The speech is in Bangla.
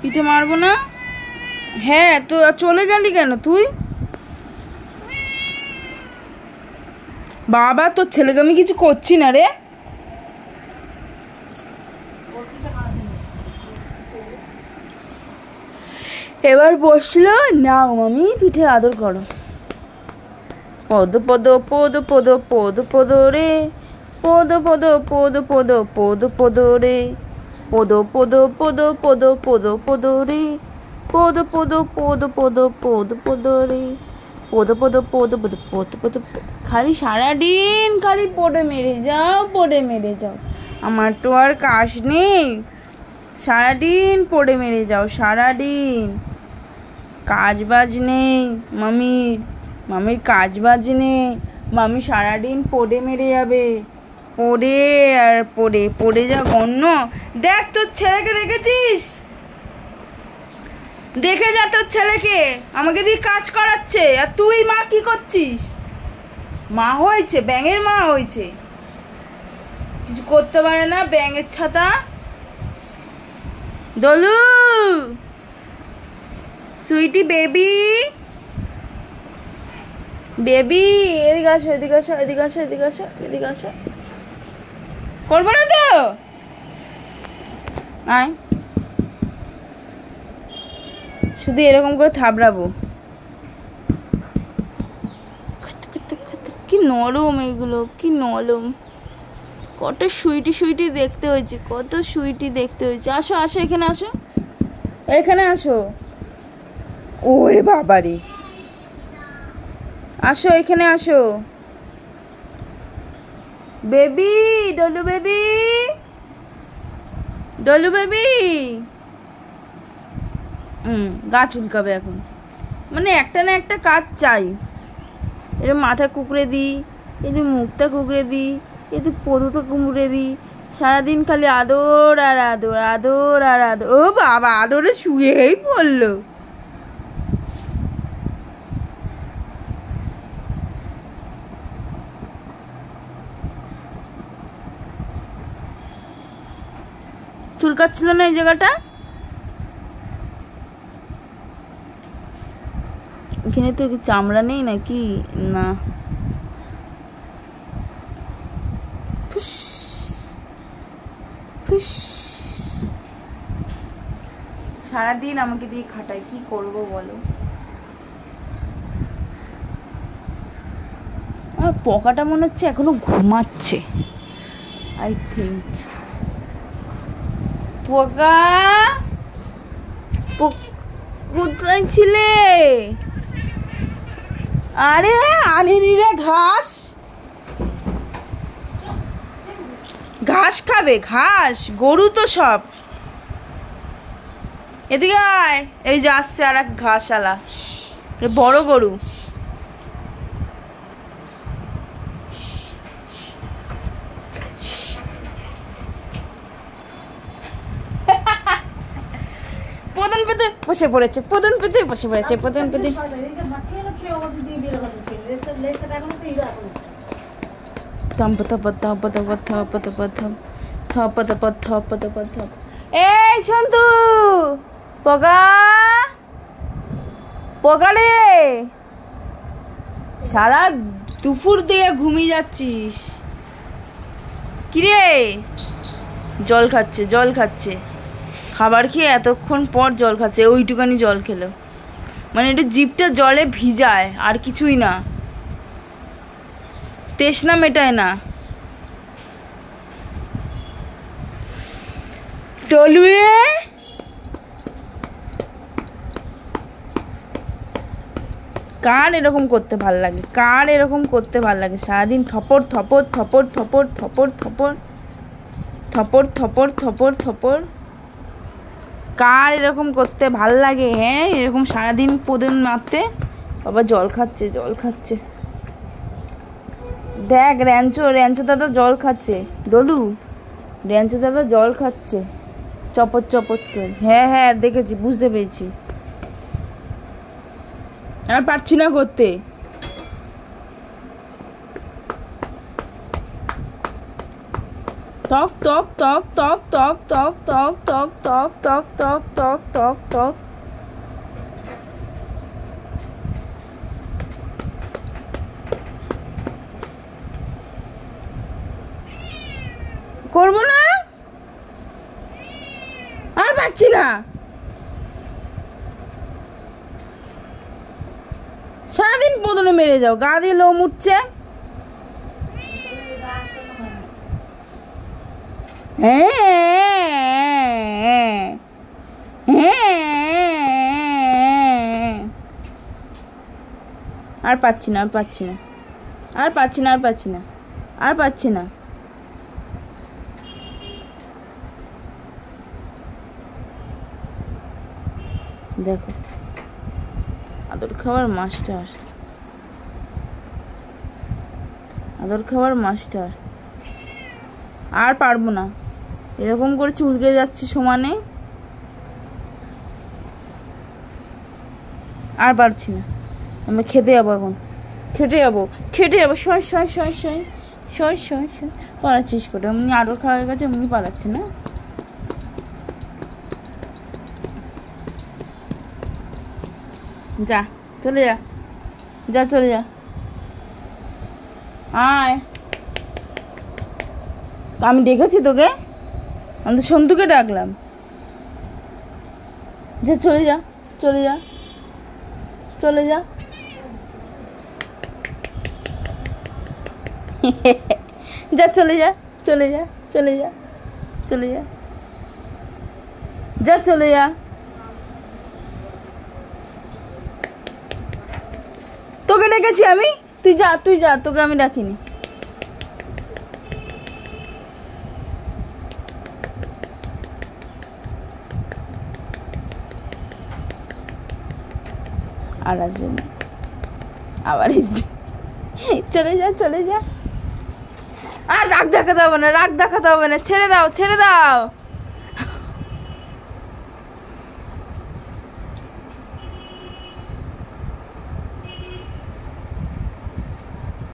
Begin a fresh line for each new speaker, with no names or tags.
পিঠে মারবো না? হ্যাঁ, তো চলে গেলি কেন তুই? বাবা, তোর ছেলেকে আমি কিছু করছি না রে। এবার বসছিল, নাও মামি পিঠে আদর করো। পদ পদ পদ পদ পদ পদ রে, পদ পদ পদ পদ পদ পদ রে, পদ পদ পদ পদ পদ পদ রে, পদ পদ পদ পদ পদ পদ রে, পদ পদ পদ পদ পদ পদ। খালি সারাদিন খালি পড়ে মেরে যাও, পড়ে মেরে যাও। আমার তো আর কাজ নেই, সারাদিন পড়ে মেরে যাও, সারাদিন কাজ বাজ নেই মামির কাজ বাজ নেই। মামি সারাদিন পড়ে মেরে যাবে, পড়ে আর পড়ে পড়ে যা গণ্য। দেখ তোর ছেলেকে দেখেছিস? দেখে যা তোর ছেলেকে, আমাকে দিয়ে কাজ করাচ্ছে, আর তুই মা কি করছিস? মা হয়েছে, ব্যাঙের মা হয়েছে, কিছু করতে পারে না, ব্যাঙের ছাতা। দলু, সুইটি বেবি, বেবি এদিকে আসো, এদিকে আসো, এদিকে আসো, এদিকে আসো, এদিকে আসো। করবো না তো? আয়, শুধু এরকম করে থাবড়াবো। কি নরম এগুলো, কি নরম। কত সুইটি সুইটি দেখতে হয়েছে, কত সুইটি দেখতে হয়েছে। আসো আসো, এখানে আসো, এখানে আসো। ওরে বাবা রে, আসো এখানে আসো। Baby, Dolu baby, Dolu baby. গা চুলকাবে এখন, মানে একটা না একটা কাজ চাই। এরকম মাথা কুকড়ে দিই, এদের মুখটা কুকড়ে দিই, এদের পদুটা কুমড়ে দিই, সারাদিন খালি আদর আর আদর, আদর আর আদর। ও বাবা, আদরে শুয়েই পড়লো। চুলকাচ্ছিল না এই জায়গাটা? এখানে তো চামড়া নেই নাকি? না, সারাদিন আমাকে দিয়ে খাটায়, কি করব বলো? আমার পকাটা মনে হচ্ছে এখনো ঘুমাচ্ছে, আই থিঙ্ক। পোকা, কোথায় ছিলে? আরে আনিনি রে ঘাস, ঘাস খাবে, ঘাস, গরু তো সব। এদিকে আয়, এই যে আসছে আর এক ঘাস আলা, বড় গরু। পদন পেতে বসে পড়েছে, পদন পেতে বসে পড়েছে, পদন পেতে। এই সন্তু, পগা পগা রে, সারা দুপুর দিয়ে ঘুমিয়ে যাচ্ছিস কিরে? জল খাচ্ছে, জল খাচ্ছে, খাবার খেয়ে এতক্ষণ পর জল খাচ্ছে। ওইটুকানি জল খেলো, মানে একটু জিভটা জলে ভিজায়, আর কিছুই না, তৃষ্ণা মেটায় না। টলুয়ে কার এরকম করতে ভাল লাগে? কার এরকম করতে ভাল লাগে? সারাদিন থপর থপর থপর থপর থপর থপর থপর থপর থপর থপর। কার এরকম করতে ভাল লাগে? হ্যাঁ, এরকম সারাদিন পদন মারতে। বাবা জল খাচ্ছে, জল খাচ্ছে, দেখ র্যাঞ্চো, র্যাঞ্চো দাদা জল খাচ্ছে। দলু, র্যাঞ্চো দাদা জল খাচ্ছে চপত চপত করে। হ্যাঁ হ্যাঁ দেখেছি, বুঝতে পেরেছি। আর পারছি না করতে। টক টক টক টক টক টক টক টক টক টক টক টক টক টক। করবো না, আর পাচ্ছি না। সারাদিন বদলে মেরে যাও, গা দিয়ে লোম উঠছে। আর পাচ্ছি না, আর পাচ্ছি না, আর পাচ্ছি না, আর পাচ্ছি না, আর পাচ্ছি না। দেখো আদর খাওয়ার মাস্টার, আদর খাওয়ার মাস্টার। আর পারবো না, এরকম করে চুলকে যাচ্ছে সমানে, আর পারছি না। আমি খেতে যাবো, এখন খেতে যাবো, খেতে যাবো। শয় শয় শয় শয় শয় শয় শয়। পালাচ্ছিস করে, এমনি আদর খাওয়া হয়ে গেছে, এমনি পালাচ্ছে না। যা চলে যা, যা চলে যা। আয়, আমি ডেকেছি তোকে, আমি তো সন্তুকে ডাকলাম। যা চলে যা, চলে যা, চলে যা। যা চলে যা, চলে যা, চলে যা, চলে যা, যা চলে যা। তোকে ডেকেছি আমি, তুই যা, তুই যা, তোকে আমি ডাকিনি। আর আসবে না, আবার চলে যা, চলে যা। আর রাগ দেখাতে হবে না, রাগ দেখাতে হবে না, ছেড়ে দাও, ছেড়ে দাও।